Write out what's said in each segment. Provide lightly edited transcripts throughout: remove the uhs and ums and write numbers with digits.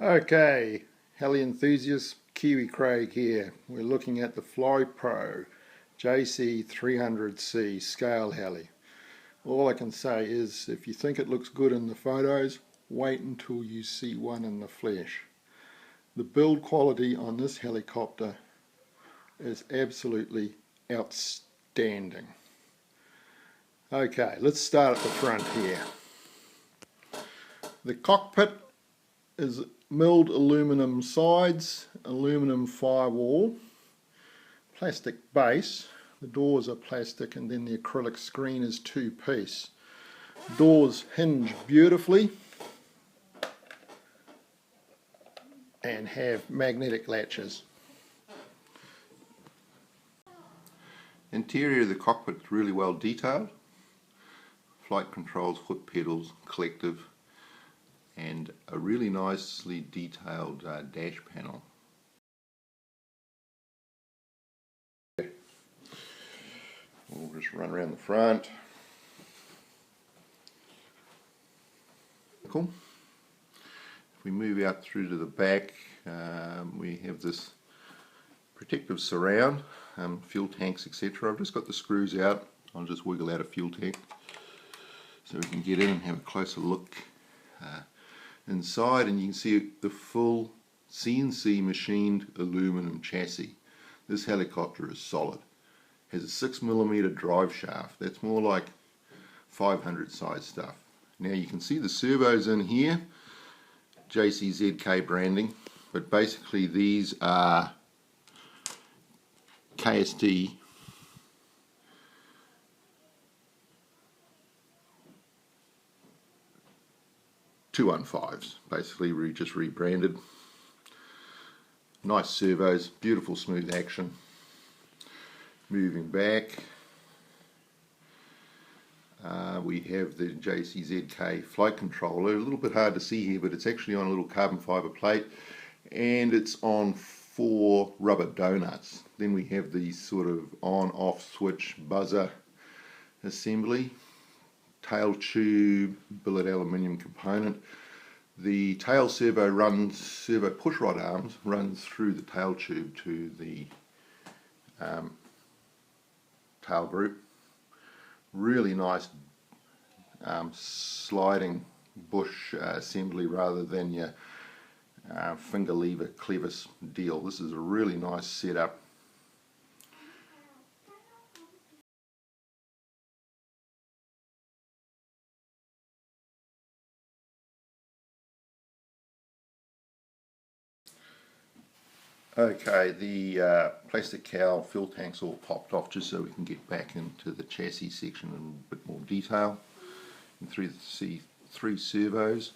Okay, heli enthusiasts, Kiwi Craig here. We're looking at the Fly Pro JC300C scale heli. All I can say is if you think it looks good in the photos, wait until you see one in the flesh. The build quality on this helicopter is absolutely outstanding. Okay, let's start at the front here. The cockpit is milled aluminum sides, aluminum firewall, plastic base. The doors are plastic and then the acrylic screen is two-piece. Doors hinge beautifully and have magnetic latches. Interior of the cockpit is really well detailed. Flight controls, foot pedals, collective, and a really nicely detailed dash panel. We'll just run around the front. Cool. If we move out through to the back, we have this protective surround, fuel tanks, etc. I've just got the screws out. I'll just wiggle out a fuel tank so we can get in and have a closer look inside, and you can see the full CNC machined aluminum chassis. This helicopter is solid. Has a 6mm drive shaft. That's more like 500 size stuff. Now you can see the servos in here, JCZK branding, but basically these are KST .215s, basically just rebranded. Nice servos, beautiful smooth action. Moving back, we have the JCZK flight controller. A little bit hard to see here, but it's actually on a little carbon fibre plate, and it's on 4 rubber donuts. Then we have the sort of on-off switch buzzer assembly. Tail tube, billet aluminium component. The tail servo pushrod arms runs through the tail tube to the tail group. Really nice sliding bush assembly rather than your finger lever clevis deal. This is a really nice setup. Okay, the plastic cowl fuel tanks all popped off just so we can get back into the chassis section in a bit more detail. And through see 3 servos.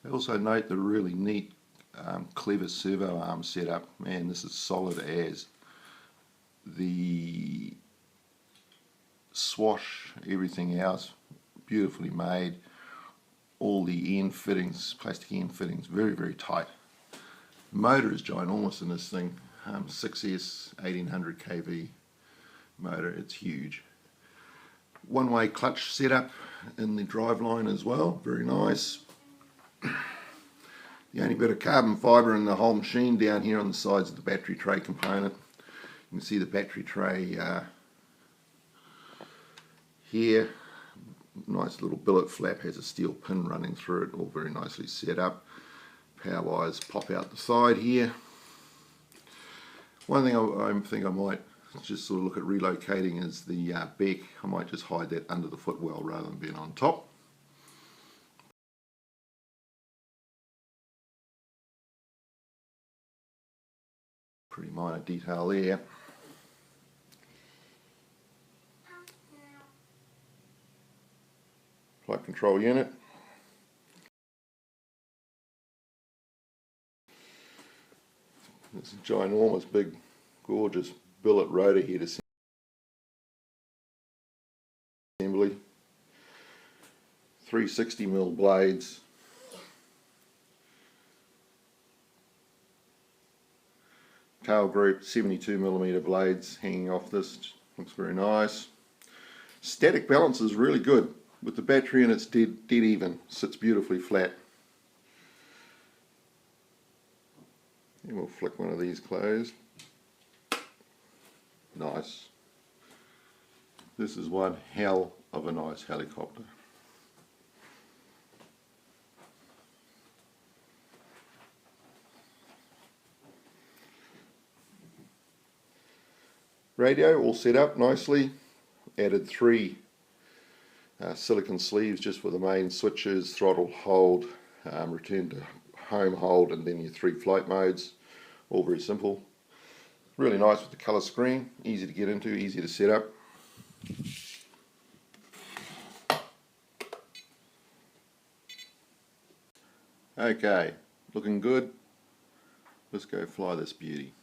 I also note the really neat clever servo arm setup. Man, this is solid as. The swash, everything else, beautifully made. All the end fittings, plastic end fittings, very, very tight. The motor is ginormous in this thing, 6S 1800 kV motor, it's huge. One-way clutch setup in the driveline as well, very nice. The only bit of carbon fibre in the whole machine down here on the sides of the battery tray component. You can see the battery tray here. Nice little billet flap, has a steel pin running through it, all very nicely set up. Power wires pop out the side here. One thing I think I might just sort of look at relocating is the beck. I might just hide that under the footwell rather than being on top. Pretty minor detail there. Flight control unit. This ginormous, big, gorgeous billet rotor head assembly. 360mm blades. Tail group, 72mm blades hanging off this. Looks very nice. Static balance is really good. With the battery in, it's dead even. Sits beautifully flat. And we'll flick one of these closed. Nice. This is one hell of a nice helicopter. Radio all set up nicely. Added 3 silicon sleeves just for the main switches, throttle, hold, return to home hold, and then your 3 flight modes. All very simple. Really nice with the colour screen, easy to get into, easy to set up. Okay, looking good. Let's go fly this beauty.